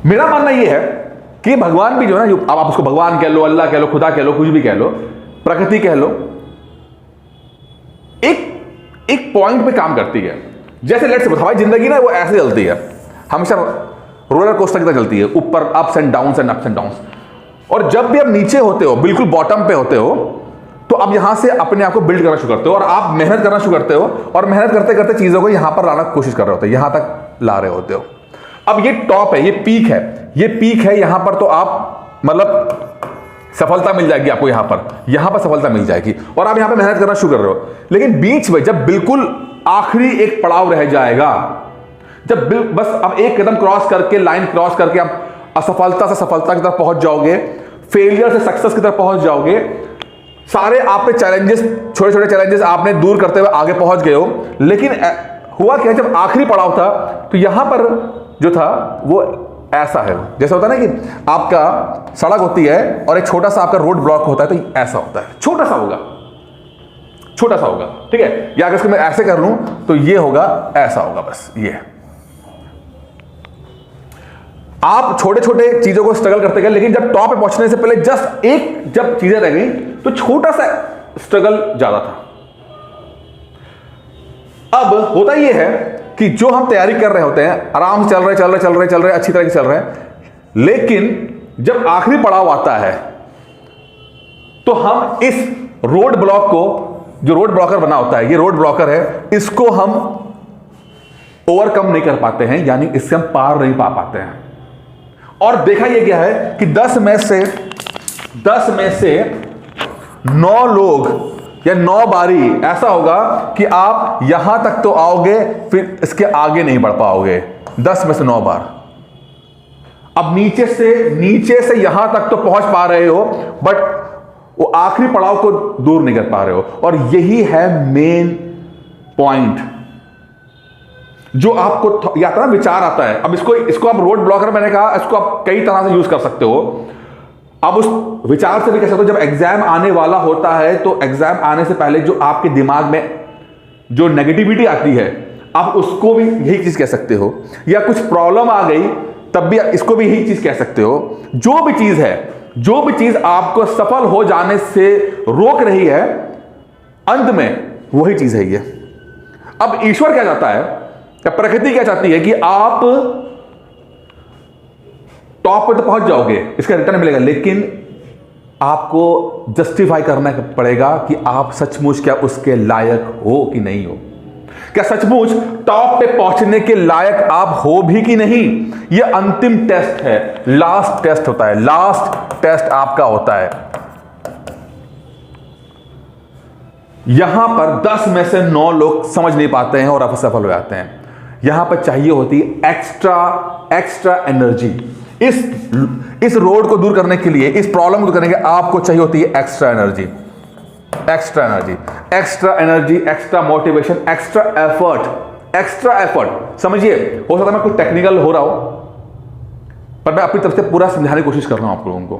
मेरा मानना यह है कि भगवान भी जो है ना, आप उसको भगवान कह लो, अल्लाह कह लो, खुदा कह लो, कुछ भी कह लो, प्रकृति कह लो, एक पॉइंट पे काम करती है। जैसे लेट्स सपोज हमारी जिंदगी ना वो ऐसे चलती है, हमेशा रोलर कोस्टर की तरह चलती है, ऊपर ups and downs and ups and downs. और जब भी आप नीचे होते हो, बिल्कुल बॉटम पे होते हो, तो आप यहां से अपने आप को बिल्ड करना शुरू करते हो और आप मेहनत करना शुरू करते हो और मेहनत करते करते चीजों को यहां पर लाना कोशिश कर रहे होते हो, यहां तक ला रहे होते हो। अब ये टॉप है, ये पीक है, ये पीक है, यहां पर तो आप मतलब सफलता मिल जाएगी आपको, यहां पर सफलता मिल जाएगी और आप यहां पर मेहनत करना शुरू कर रहे हो। लेकिन बीच में जब बिल्कुल आखिरी एक पड़ाव रह जाएगा, जब बस अब एक कदम क्रॉस करके, लाइन क्रॉस करके आप असफलता से सफलता की तरफ पहुंच जाओगे, फेलियर से सक्सेस की तरफ पहुंच जाओगे, सारे आप पे चैलेंजेस, छोटे छोटे चैलेंजेस आपने दूर करते हुए आगे पहुंच गए हो। लेकिन हुआ क्या, जब आखिरी पड़ाव था तो यहां पर जो था वो ऐसा है, जैसे होता है ना कि आपका सड़क होती है और एक छोटा सा आपका रोड ब्लॉक होता है, तो ऐसा होता है, छोटा सा होगा, छोटा सा होगा, ठीक है। या अगर इसको मैं ऐसे कर लूं तो ये होगा, ऐसा होगा, बस ये। आप छोटे छोटे चीजों को स्ट्रगल करते गए, लेकिन जब टॉप पे पहुंचने से पहले जस्ट एक जब चीजें रह गई तो छोटा सा स्ट्रगल ज्यादा था। अब होता यह है कि जो हम तैयारी कर रहे होते हैं, आराम से चल रहे अच्छी तरह से चल रहे हैं, लेकिन जब आखिरी पड़ाव आता है तो हम इस रोड ब्लॉक को, जो रोड ब्लॉकर बना होता है, ये रोड ब्लॉकर है, इसको हम ओवरकम नहीं कर पाते हैं, यानी इससे हम पार नहीं पा पाते हैं। और देखा यह गया है कि 10 में से 9 लोग या 9 बारी ऐसा होगा कि आप यहां तक तो आओगे, फिर इसके आगे नहीं बढ़ पाओगे। 10 में से 9 बार अब नीचे से यहां तक तो पहुंच पा रहे हो, बट वो आखिरी पड़ाव को दूर नहीं कर पा रहे हो। और यही है मेन पॉइंट जो आपको या ना विचार आता है। अब इसको आप रोड ब्लॉकर, मैंने कहा, इसको आप कई तरह से यूज कर सकते हो। अब उस विचार से भी कह सकते हो, जब एग्जाम आने वाला होता है तो एग्जाम आने से पहले जो आपके दिमाग में जो नेगेटिविटी आती है, आप उसको भी यही चीज कह सकते हो। या कुछ प्रॉब्लम आ गई तब भी इसको भी यही चीज कह सकते हो। जो भी चीज आपको सफल हो जाने से रोक रही है, अंत में वही चीज है ये। अब ईश्वर क्या चाहता है, या प्रकृति क्या चाहती है, कि आप टॉप पे तो पहुंच जाओगे, इसका रिटर्न मिलेगा, लेकिन आपको जस्टिफाई करना पड़ेगा कि आप सचमुच क्या उसके लायक हो कि नहीं हो। क्या सचमुच टॉप पे पहुंचने के लायक आप हो भी कि नहीं। यह अंतिम टेस्ट है, लास्ट टेस्ट होता है, लास्ट टेस्ट आपका होता है। यहां पर 10 में से 9 लोग समझ नहीं पाते हैं और असफल हो जाते हैं। यहां पर चाहिए होती है एक्स्ट्रा एनर्जी। इस रोड को दूर करने के लिए, इस प्रॉब्लम को दूर करने के लिए आपको चाहिए होती है extra energy, extra motivation, extra effort. समझिए, हो सकता है मैं कुछ टेक्निकल हो रहा हूं, पर मैं अपनी तरफ से पूरा समझाने की कोशिश कर रहा हूं आप लोगों को,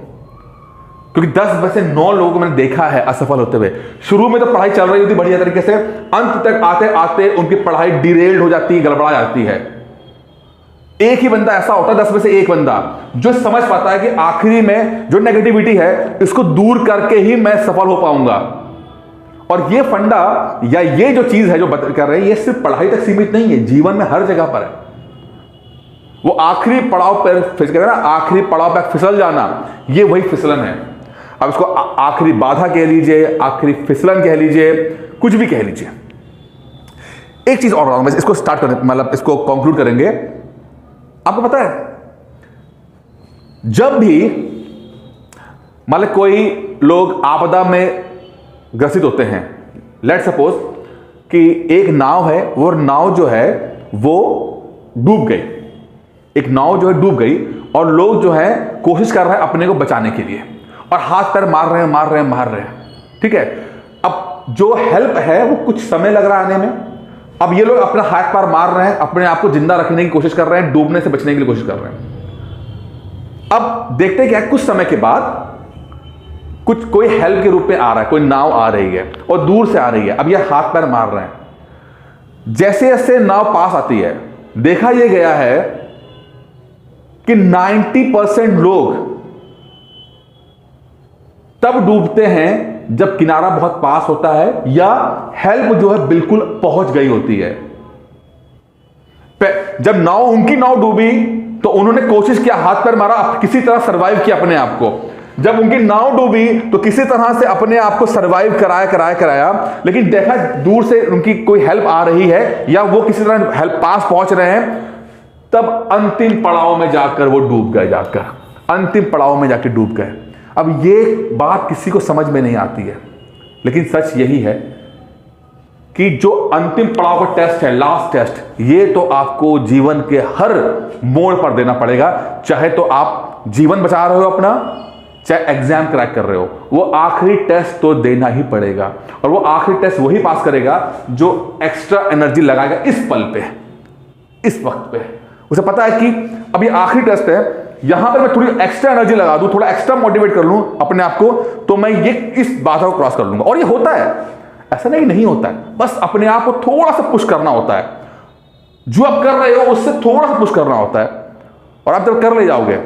क्योंकि 10 में से 9 लोगों को मैंने देखा है असफल होते हुए। शुरू में तो पढ़ाई चल रही होती बढ़िया तरीके से, अंत तक आते आते उनकी पढ़ाई डिरेल्ड हो जाती है, गड़बड़ा जाती है। एक ही बंदा ऐसा होता है, 10 में से एक बंदा, जो समझ पाता है कि आखिरी में जो नेगेटिविटी है इसको दूर करके ही मैं सफल हो पाऊंगा। और ये फंडा या ये जो चीज है जो कर रहे हैं, ये सिर्फ पढ़ाई तक सीमित नहीं है, जीवन में हर जगह पर है। वो आखिरी पड़ाव पर फिसल ना, आखिरी पड़ाव पर फिसल जाना, ये वही फिसलन है। अब इसको आखिरी बाधा कह लीजिए, आखिरी फिसलन कह लीजिए, कुछ भी कह लीजिए। एक चीज और बताऊंगा, इसको स्टार्ट करें, मतलब इसको कंक्लूड करेंगे। आपको पता है, जब भी मतलब कोई लोग आपदा में ग्रसित होते हैं, लेट सपोज कि एक नाव है, वो नाव जो है वो डूब गई, एक नाव जो है डूब गई, और लोग जो है कोशिश कर रहे हैं अपने को बचाने के लिए, और हाथ पैर मार रहे हैं, ठीक है। अब जो हेल्प है वो कुछ समय लग रहा है आने में। अब ये लोग अपना हाथ पैर मार रहे हैं, अपने आप को जिंदा रखने की कोशिश कर रहे हैं, डूबने से बचने के लिए कोशिश कर रहे हैं। अब देखते क्या है, कुछ समय के बाद कोई हेल्प के रूप में आ रहा है, कोई नाव आ रही है और दूर से आ रही है। अब ये हाथ पैर मार रहे हैं, जैसे जैसे नाव पास आती है, देखा यह गया है कि 90% लोग तब डूबते हैं जब किनारा बहुत पास होता है या हेल्प जो है बिल्कुल पहुंच गई होती है। जब उनकी नाव डूबी तो उन्होंने कोशिश किया, हाथ पैर मारा, किसी तरह सरवाइव किया अपने आप को। जब उनकी नाव डूबी तो किसी तरह से अपने आप को सरवाइव कराया, लेकिन देखा दूर से उनकी कोई हेल्प आ रही है या वो किसी तरह हेल्प पास पहुंच रहे हैं, तब अंतिम पड़ाव में जाकर वो डूब गए, अंतिम पड़ाव में जाकर डूब गए। अब ये बात किसी को समझ में नहीं आती है, लेकिन सच यही है कि जो अंतिम पड़ाव का टेस्ट है, लास्ट टेस्ट, ये तो आपको जीवन के हर मोड़ पर देना पड़ेगा। चाहे तो आप जीवन बचा रहे हो अपना, चाहे एग्जाम क्रैक कर रहे हो, वो आखिरी टेस्ट तो देना ही पड़ेगा। और वो आखिरी टेस्ट वही पास करेगा जो एक्स्ट्रा एनर्जी लगाएगा इस पल पे, इस वक्त पे। उसे पता है कि अभी आखिरी टेस्ट है, यहां पर मैं थोड़ी एक्स्ट्रा एनर्जी लगा दूं, थोड़ा एक्स्ट्रा मोटिवेट कर लूं अपने आप को, तो मैं ये इस बाधा को क्रॉस कर लूंगा। और ये होता है, ऐसा नहीं होता है, बस अपने आप को थोड़ा सा पुश करना होता है। जो आप कर रहे हो उससे थोड़ा सा पुश करना होता है, और आप जब कर ले जाओगे,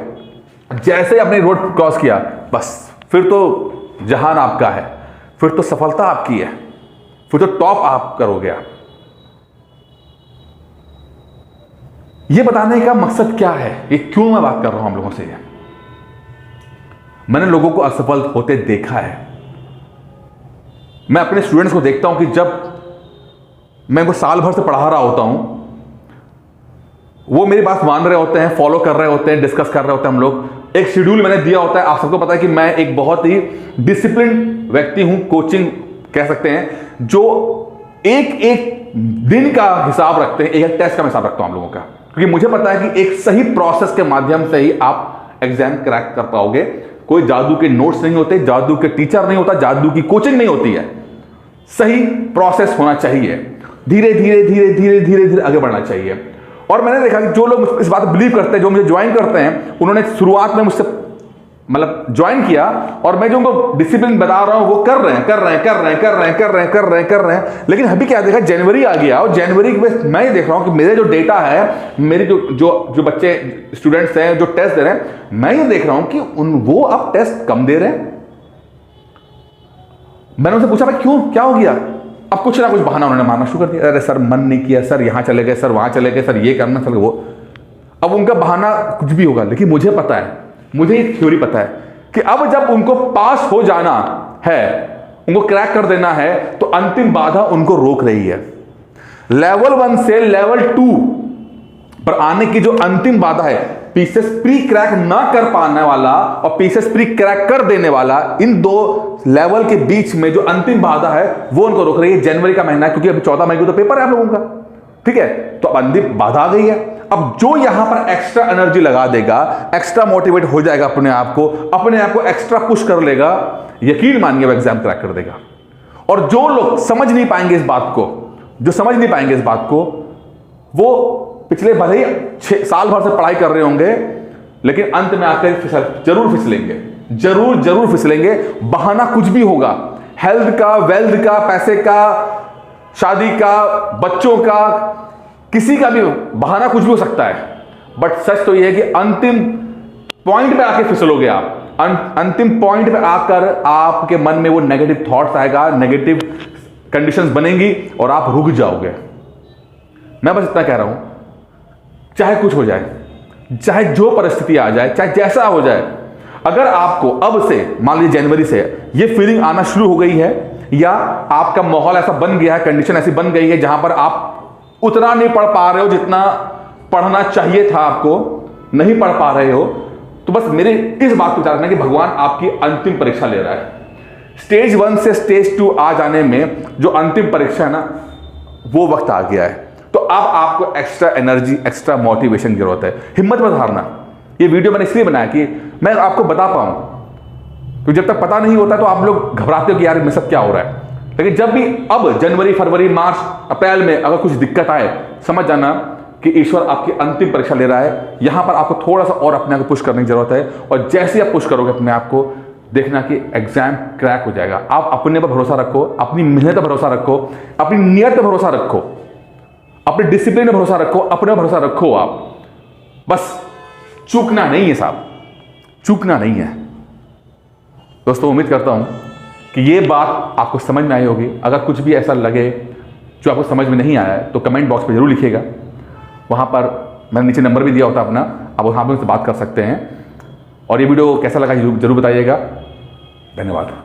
जैसे ही अपने रोड क्रॉस किया, बस फिर तो जहान आपका है, फिर तो सफलता आपकी है, फिर तो टॉप आप करोगे। आप ये बताने का मकसद क्या है, ये क्यों मैं बात कर रहा हूं हम लोगों से? मैंने लोगों को असफल होते देखा है। मैं अपने स्टूडेंट्स को देखता हूं कि जब मैं उनको साल भर से पढ़ा रहा होता हूं, वो मेरी बात मान रहे होते हैं, फॉलो कर रहे होते हैं, डिस्कस कर रहे होते हैं। हम लोग एक शेड्यूल मैंने दिया होता है। आप सबको पता है कि मैं एक बहुत ही डिसिप्लिन व्यक्ति हूं, कोचिंग कह सकते हैं, जो एक एक दिन का हिसाब रखते हैं, एक टेस्ट का हिसाब रखता हूं हम लोगों का, क्योंकि मुझे पता है कि एक सही प्रोसेस के माध्यम से ही आप एग्जाम क्रैक कर पाओगे। कोई जादू के नोट्स नहीं होते, जादू के टीचर नहीं होता, जादू की कोचिंग नहीं होती है। सही प्रोसेस होना चाहिए, धीरे धीरे धीरे धीरे धीरे धीरे आगे बढ़ना चाहिए। और मैंने देखा कि जो लोग इस बात को बिलीव करते हैं, जो मुझे ज्वाइन करते हैं, उन्होंने शुरुआत में मुझसे मतलब ज्वाइन किया, और मैं जो उनको डिसिप्लिन बता रहा हूं वो कर रहे हैं। लेकिन अभी क्या देखा, जनवरी आ गया, और जनवरी में मैं ये देख रहा हूं कि मेरे जो डेटा है, मेरे जो बच्चे स्टूडेंट्स हैं जो टेस्ट दे रहे हैं, मैं ये देख रहा हूं कि वो अब टेस्ट कम दे रहे हैं। मैंने उनसे पूछा भाई क्यों, क्या हो गया? अब कुछ ना कुछ बहाना उन्होंने मारना शुरू कर दिया। अरे सर मन नहीं किया, सर यहां चले गए, सर वहां चले गए, सर ये करना, सर वो। अब उनका बहाना कुछ भी होगा, लेकिन मुझे पता है, मुझे एक थ्योरी पता है कि अब जब उनको पास हो जाना है, उनको क्रैक कर देना है, तो अंतिम बाधा उनको रोक रही है। लेवल 1 से लेवल 2 पर आने की जो अंतिम बाधा है, पीसेस प्री क्रैक ना कर पाने वाला और पीसेस प्री क्रैक कर देने वाला, इन दो लेवल के बीच में जो अंतिम बाधा है वो उनको रोक रही है। जनवरी का महीना है, क्योंकि अभी 14 मई को तो पेपर है आप लोगों का, ठीक है? तो अब अंतिम बाधा आ गई है। अब जो यहां पर एक्स्ट्रा एनर्जी लगा देगा, एक्स्ट्रा मोटिवेट हो जाएगा, अपने आप को एक्स्ट्रा पुश कर लेगा, यकीन मानिए वो एग्जाम क्रैक कर देगा। और जो लोग समझ नहीं पाएंगे इस बात को, वो पिछले भले ही 6 साल भर से पढ़ाई कर रहे होंगे, लेकिन अंत में आकर जरूर फिसलेंगे। बहाना कुछ भी होगा, हेल्थ का, वेल्थ का, पैसे का, शादी का, बच्चों का, किसी का भी बहाना कुछ भी हो सकता है। बट सच तो यह है कि अंतिम पॉइंट पे आके फिसलोगे आप। अंतिम पॉइंट पे आकर आपके मन में वो नेगेटिव थॉट्स आएगा, नेगेटिव कंडीशंस बनेंगी और आप रुक जाओगे। मैं बस इतना कह रहा हूं, चाहे कुछ हो जाए, चाहे जो परिस्थिति आ जाए, चाहे जैसा हो जाए, अगर आपको अब से मान लीजिए जनवरी से ये फीलिंग आना शुरू हो गई है, या आपका माहौल ऐसा बन गया है, कंडीशन ऐसी बन गई है जहां पर आप उतना नहीं पढ़ पा रहे हो जितना पढ़ना चाहिए था, आपको नहीं पढ़ पा रहे हो, तो बस मेरे इस बात को जानना है कि भगवान आपकी अंतिम परीक्षा ले रहा है। स्टेज 1 से स्टेज 2 आ जाने में जो अंतिम परीक्षा है ना, वो वक्त आ गया है। तो अब आपको एक्स्ट्रा एनर्जी, एक्स्ट्रा मोटिवेशन की जरूरत है। हिम्मत मत हारना। ये वीडियो मैंने इसलिए बनाया कि मैं आपको बता पाऊं, तो जब तक पता नहीं होता तो आप लोग घबराते हो कि यार मेरे साथ क्या हो रहा है। लेकिन जब भी अब जनवरी, फरवरी, मार्च, अप्रैल में अगर कुछ दिक्कत आए, समझ जाना कि ईश्वर आपकी अंतिम परीक्षा ले रहा है। यहां पर आपको थोड़ा सा और अपने आप को पुश करने की जरूरत है, और जैसे आप पुश करोगे अपने आप को, देखना कि एग्जाम क्रैक हो जाएगा। आप अपने पर भरोसा रखो, अपनी मेहनत पर भरोसा रखो, अपनी नियत पर भरोसा रखो, अपने डिसिप्लिन पर भरोसा रखो, अपने पर भरोसा रखो। आप बस चूकना नहीं है साहब, चूकना नहीं है। दोस्तों उम्मीद करता हूं कि ये बात आपको समझ में आई होगी। अगर कुछ भी ऐसा लगे जो आपको समझ में नहीं आया है तो कमेंट बॉक्स में जरूर लिखिएगा। वहां पर मैंने नीचे नंबर भी दिया होता अपना, आप वहां पर मुझसे बात कर सकते हैं। और ये वीडियो कैसा लगा जरूर बताइएगा। धन्यवाद।